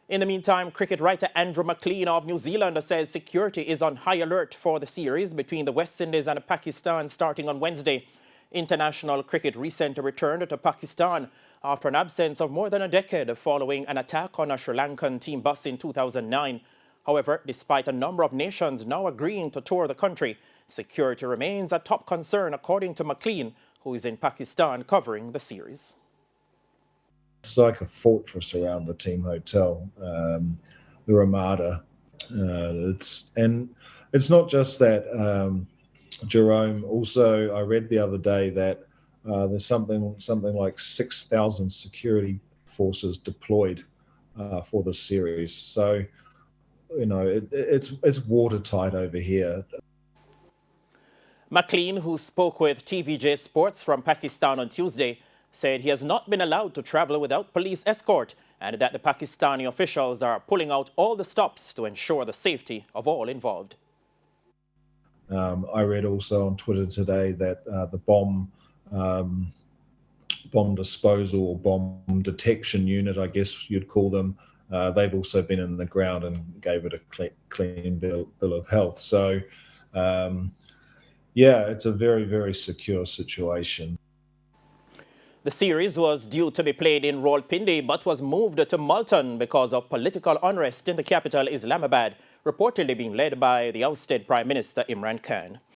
In the meantime, cricket writer Andrew McLean of New Zealand says security is on high alert for the series between the West Indies and Pakistan starting on Wednesday. International cricket recently returned to Pakistan after an absence of more than a decade following an attack on a Sri Lankan team bus in 2009. However, despite a number of nations now agreeing to tour the country, security remains a top concern according to McLean, who is in Pakistan covering the series. It's like a fortress around the team hotel, the Ramada. It's not just that. Jerome. Also, I read the other day that there's something like 6,000 security forces deployed for the series. So, it's watertight over here. McLean, who spoke with TVJ Sports from Pakistan on Tuesday, said he has not been allowed to travel without police escort and that the Pakistani officials are pulling out all the stops to ensure the safety of all involved. I read also on Twitter today that the bomb disposal or bomb detection unit, I guess you'd call them, they've also been in the ground and gave it a clean bill of health. So, yeah, it's a very, very secure situation. The series was due to be played in Rawalpindi but was moved to Multan because of political unrest in the capital Islamabad, reportedly being led by the ousted Prime Minister Imran Khan.